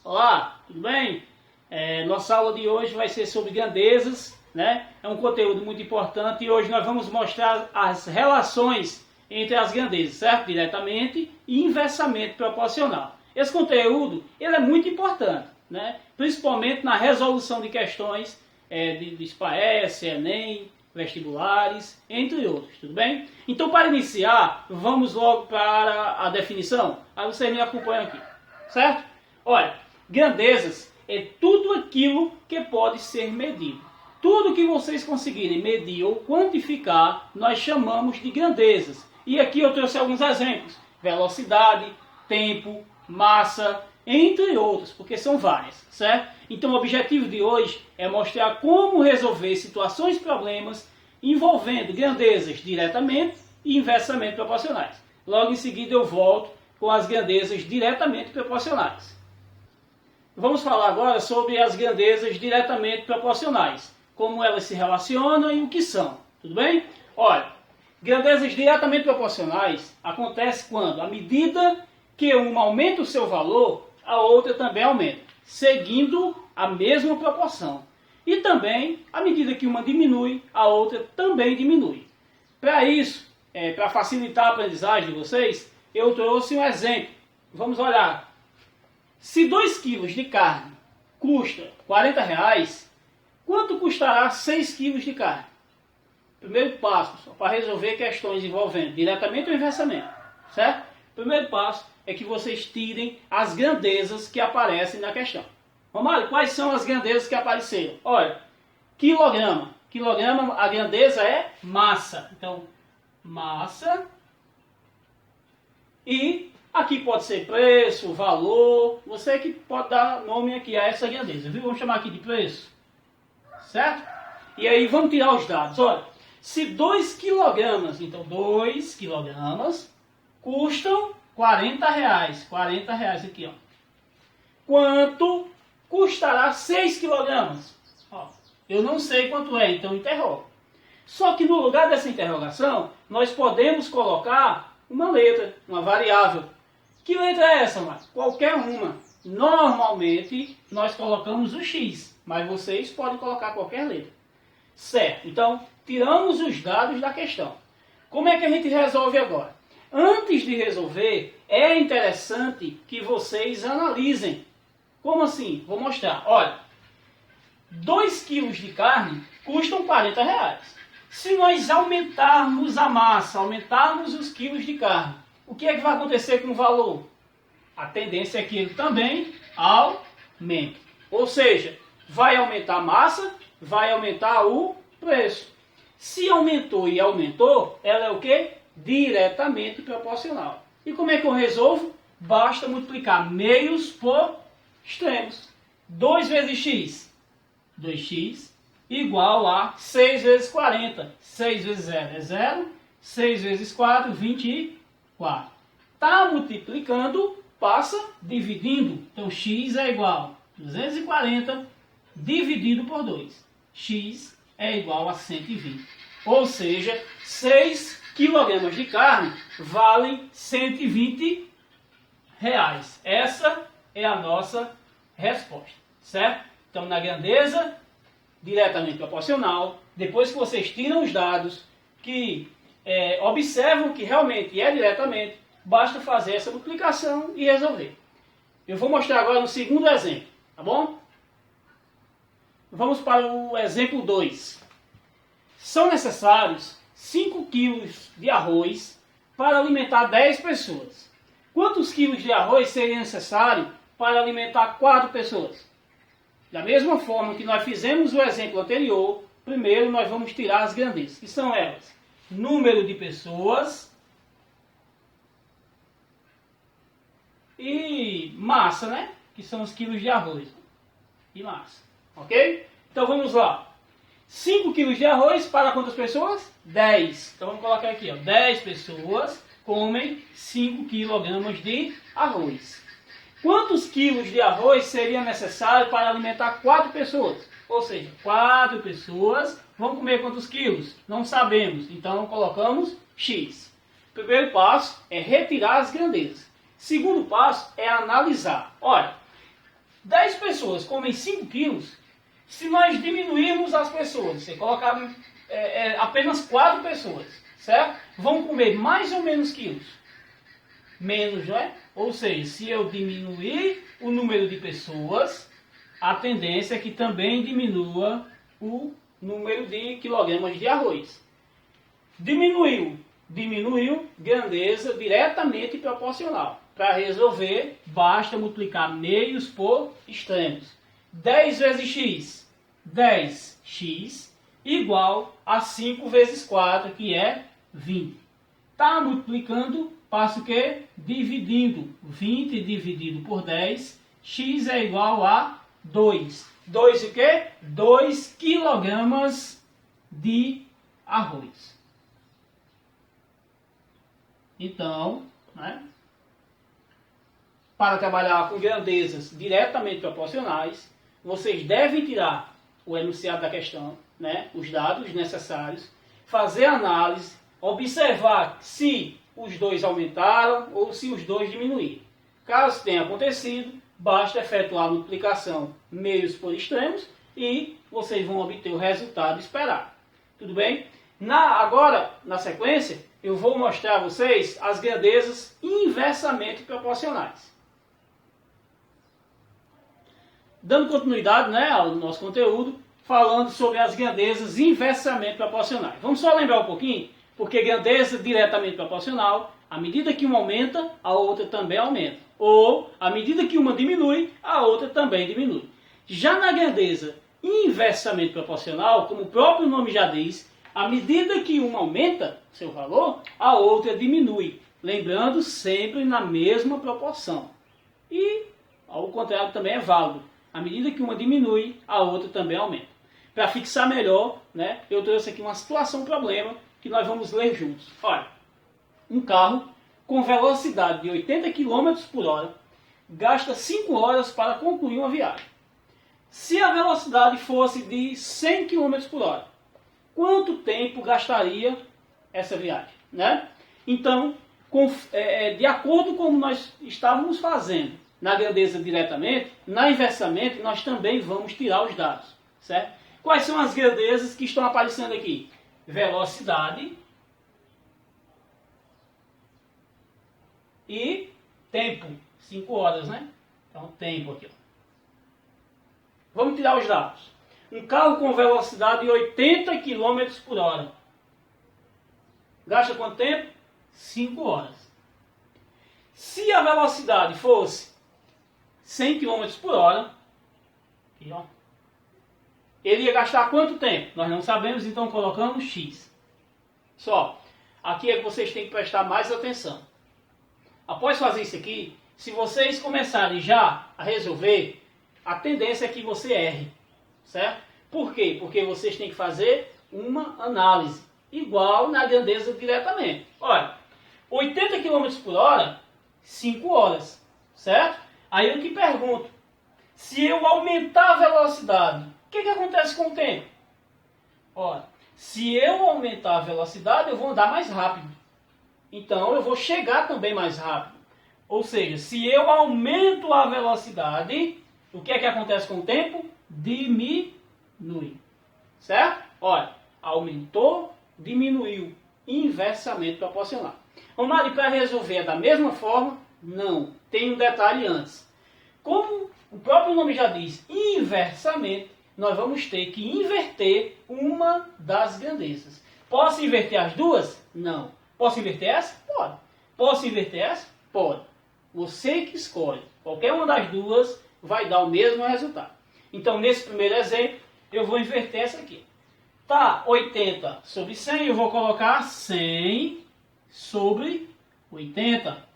Olá, tudo bem? Nossa aula de hoje vai ser sobre grandezas, né? É um conteúdo muito importante e hoje nós vamos mostrar as relações entre as grandezas, certo? Diretamente e inversamente proporcional. Esse conteúdo ele é muito importante, né? Principalmente na resolução de questões de SPAES, Enem, vestibulares, entre outros, tudo bem? Então, para iniciar, vamos logo para a definição. Aí você me acompanha aqui, certo? Olha, grandezas é tudo aquilo que pode ser medido. Tudo que vocês conseguirem medir ou quantificar, nós chamamos de grandezas. E aqui eu trouxe alguns exemplos. Velocidade, tempo, massa, entre outros, porque são várias, certo? Então o objetivo de hoje é mostrar como resolver situações e problemas envolvendo grandezas diretamente e inversamente proporcionais. Logo em seguida eu volto com as grandezas diretamente proporcionais. Vamos falar agora sobre as grandezas diretamente proporcionais, como elas se relacionam e o que são, tudo bem? Olha, grandezas diretamente proporcionais acontecem quando, à medida que uma aumenta o seu valor, a outra também aumenta, seguindo a mesma proporção. E também, à medida que uma diminui, a outra também diminui. Para isso, para facilitar a aprendizagem de vocês, eu trouxe um exemplo. Vamos olhar. Se 2 kg de carne custa R$40, quanto custará 6 kg de carne? Primeiro passo, para resolver questões envolvendo diretamente ou inversamente, certo? Primeiro passo é que vocês tirem as grandezas que aparecem na questão. Romário, quais são as grandezas que apareceram? Olha, quilograma. Quilograma, a grandeza é massa. Então, massa. E aqui pode ser preço, valor. Você que pode dar nome aqui a essa grandeza, viu? Vamos chamar aqui de preço. Certo? E aí vamos tirar os dados. Olha, se 2 quilogramas, então 2 quilogramas, custam R$40. R$40 aqui, ó. Quanto custará 6 quilogramas? Ó, eu não sei quanto é, então interrogo. Só que no lugar dessa interrogação, nós podemos colocar uma letra, uma variável. Que letra é essa, Marcos? Qualquer uma. Normalmente, nós colocamos o X, mas vocês podem colocar qualquer letra. Certo, então, tiramos os dados da questão. Como é que a gente resolve agora? Antes de resolver, é interessante que vocês analisem. Como assim? Vou mostrar. Olha, 2 kg de carne custam R$40. Se nós aumentarmos a massa, aumentarmos os quilos de carne, o que é que vai acontecer com o valor? A tendência é que ele também aumente. Ou seja, vai aumentar a massa, vai aumentar o preço. Se aumentou e aumentou, ela é o quê? Diretamente proporcional. E como é que eu resolvo? Basta multiplicar meios por extremos. 2 vezes x, 2x, igual a 6 vezes 40. 6 vezes 0 é 0, 6 vezes 4, 24. Está multiplicando, passa dividindo. Então x é igual a 240 dividido por 2. X é igual a 120. Ou seja, 6 quilogramas de carne valem R$120. Essa é a nossa resposta, certo? Então, na grandeza diretamente proporcional, depois que vocês tiram os dados, que observam que realmente é diretamente, basta fazer essa multiplicação e resolver. Eu vou mostrar agora no segundo exemplo, tá bom? Vamos para o exemplo 2. São necessários 5 kg de arroz para alimentar 10 pessoas. Quantos quilos de arroz seria necessário para alimentar 4 pessoas? Da mesma forma que nós fizemos o exemplo anterior, primeiro nós vamos tirar as grandezas, que são elas: número de pessoas e massa, né? Que são os quilos de arroz e massa, ok? Então vamos lá. 5 quilos de arroz para quantas pessoas? 10. Então vamos colocar aqui, ó, 10 pessoas comem 5 quilogramas de arroz. Quantos quilos de arroz seria necessário para alimentar 4 pessoas? Ou seja, 4 pessoas vão comer quantos quilos? Não sabemos, então colocamos X. Primeiro passo é retirar as grandezas. Segundo passo é analisar. Olha, 10 pessoas comem 5 quilos, se nós diminuirmos as pessoas, você colocar apenas 4 pessoas, certo? Vão comer mais ou menos quilos? Menos, não é? Ou seja, se eu diminuir o número de pessoas, a tendência é que também diminua o número de quilogramas de arroz. Diminuiu, grandeza diretamente proporcional. Para resolver, basta multiplicar meios por extremos. 10 vezes x, 10x, igual a 5 vezes 4, que é 20. Está multiplicando, passa o quê? Dividindo. 20 dividido por 10, x é igual a 2. 2 o quê? 2 quilogramas de arroz. Então, né, para trabalhar com grandezas diretamente proporcionais, vocês devem tirar o enunciado da questão, né, os dados necessários, fazer análise, observar se os dois aumentaram ou se os dois diminuíram. Caso tenha acontecido, basta efetuar a multiplicação meios por extremos e vocês vão obter o resultado esperado. Tudo bem? Agora, na sequência, eu vou mostrar a vocês as grandezas inversamente proporcionais. Dando continuidade, né, ao nosso conteúdo, falando sobre as grandezas inversamente proporcionais. Vamos só lembrar um pouquinho, porque grandeza diretamente proporcional, à medida que uma aumenta, a outra também aumenta. Ou, à medida que uma diminui, a outra também diminui. Já na grandeza inversamente proporcional, como o próprio nome já diz, à medida que uma aumenta seu valor, a outra diminui. Lembrando, sempre na mesma proporção. E, ao contrário, também é válido. À medida que uma diminui, a outra também aumenta. Para fixar melhor, né, eu trouxe aqui uma situação, um problema, que nós vamos ler juntos. Olha, um carro com velocidade de 80 km por hora gasta 5 horas para concluir uma viagem. Se a velocidade fosse de 100 km por hora, quanto tempo gastaria essa viagem? Né? Então, de acordo com como nós estávamos fazendo na grandeza diretamente, na inversamente, nós também vamos tirar os dados. Certo? Quais são as grandezas que estão aparecendo aqui? Velocidade e tempo. 5 horas, né? Então, tempo aqui. Ó. Vamos tirar os dados. Um carro com velocidade de 80 km por hora. Gasta quanto tempo? 5 horas. Se a velocidade fosse 100 km por hora, aqui, ó, ele ia gastar quanto tempo? Nós não sabemos, então colocamos x. Só, aqui é que vocês têm que prestar mais atenção. Após fazer isso aqui, se vocês começarem já a resolver, a tendência é que você erre. Certo? Por quê? Porque vocês têm que fazer uma análise, igual na grandeza diretamente. Olha, 80 km por hora, 5 horas. Certo? Aí eu te pergunto, se eu aumentar a velocidade, o que acontece com o tempo? Olha, se eu aumentar a velocidade, eu vou andar mais rápido. Então, eu vou chegar também mais rápido. Ou seja, se eu aumento a velocidade, o que acontece com o tempo? Diminui. Certo? Olha, aumentou, diminuiu. Inversamente proporcional. Vamos lá, para resolver da mesma forma? Não. Tem um detalhe antes. Como o próprio nome já diz, inversamente, nós vamos ter que inverter uma das grandezas. Posso inverter as duas? Não. Posso inverter essa? Pode. Posso inverter essa? Pode. Você que escolhe. Qualquer uma das duas vai dar o mesmo resultado. Então, nesse primeiro exemplo, eu vou inverter essa aqui. Tá, 80 sobre 100, eu vou colocar 100 sobre 80.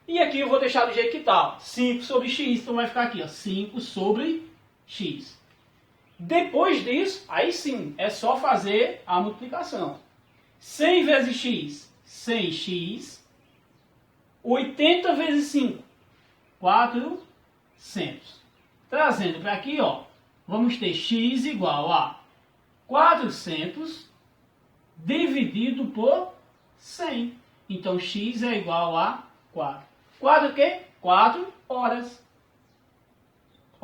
E aqui eu vou deixar do jeito que está. 5 sobre x, então vai ficar aqui, ó, 5 sobre x. Depois disso, aí sim, é só fazer a multiplicação. 100 vezes x, 100x. 80 vezes 5, 400. Trazendo para aqui, ó, vamos ter x igual a 400 dividido por 100. Então, x é igual a 4. 4 o quê? 4 horas.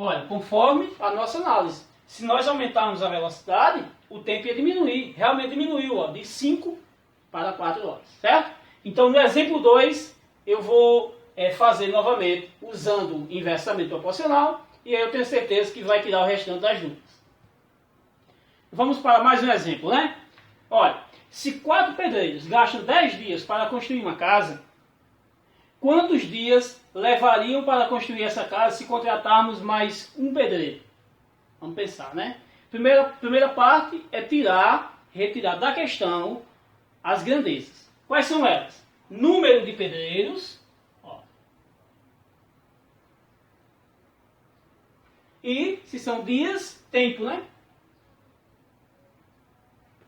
Olha, conforme a nossa análise. Se nós aumentarmos a velocidade, o tempo ia diminuir. Realmente diminuiu, ó, de 5 para 4 horas, certo? Então, no exemplo 2, eu vou fazer novamente usando inversamente proporcional, e aí eu tenho certeza que vai tirar o restante das dúvidas. Vamos para mais um exemplo, né? Olha, se 4 pedreiros gastam 10 dias para construir uma casa, quantos dias levariam para construir essa casa se contratarmos mais um pedreiro? Vamos pensar, né? Primeira parte é retirar da questão as grandezas. Quais são elas? Número de pedreiros, ó, e se são dias, tempo, né?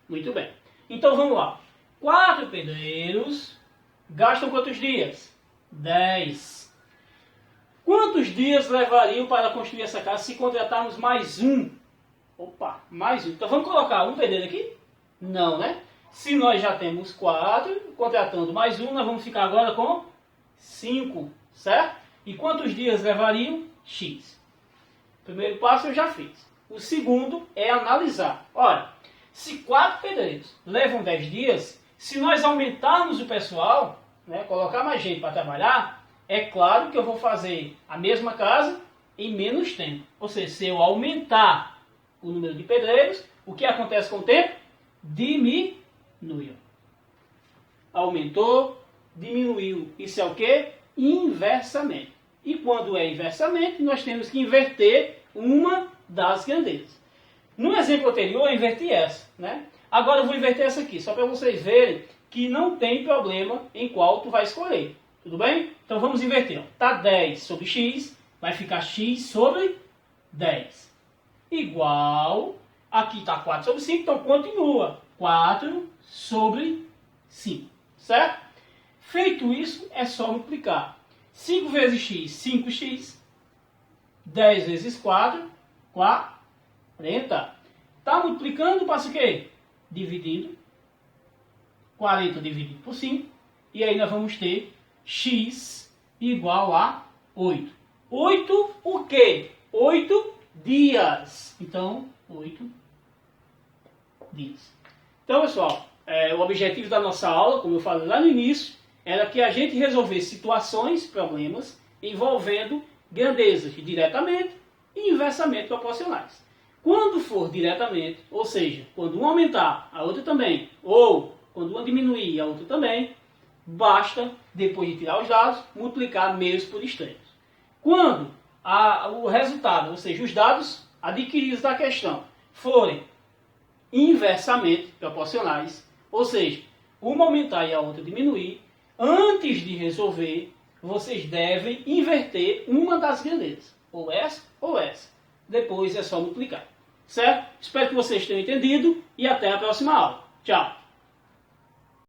Muito bem. Então vamos lá. 4 pedreiros gastam quantos dias? 10. Quantos dias levariam para construir essa casa se contratarmos mais um? Opa, mais um. Então vamos colocar um pedreiro aqui? Não, né? Se nós já temos 4, contratando mais um, nós vamos ficar agora com 5, certo? E quantos dias levariam? X. Primeiro passo eu já fiz. O segundo é analisar. Olha, se 4 pedreiros levam 10 dias, se nós aumentarmos o pessoal, né, colocar mais gente para trabalhar, é claro que eu vou fazer a mesma casa em menos tempo. Ou seja, se eu aumentar o número de pedreiros, o que acontece com o tempo? Diminui. Aumentou, diminuiu. Isso é o quê? Inversamente. E quando é inversamente, nós temos que inverter uma das grandezas. No exemplo anterior, eu inverti essa, né? Agora eu vou inverter essa aqui, só para vocês verem que não tem problema em qual tu vai escolher. Tudo bem? Então vamos inverter. Está 10 sobre x, vai ficar x sobre 10. Igual, aqui está 4 sobre 5, então continua. 4 sobre 5, certo? Feito isso, é só multiplicar. 5 vezes x, 5x. 10 vezes 4, 40. Está multiplicando, passa o quê? Dividindo. 40 dividido por 5. E aí nós vamos ter x igual a 8. 8 o quê? 8 dias. Então, 8 dias. Então, pessoal, o objetivo da nossa aula, como eu falei lá no início, era que a gente resolvesse situações, problemas, envolvendo grandezas diretamente e inversamente proporcionais. Quando for diretamente, ou seja, quando uma aumentar, a outra também, ou quando uma diminuir, a outra também, basta, depois de tirar os dados, multiplicar meios por extremos. Quando o resultado, ou seja, os dados adquiridos da questão, forem inversamente proporcionais, ou seja, uma aumentar e a outra diminuir, antes de resolver, vocês devem inverter uma das grandezas, ou essa ou essa. Depois é só multiplicar. Certo? Espero que vocês tenham entendido e até a próxima aula. Tchau!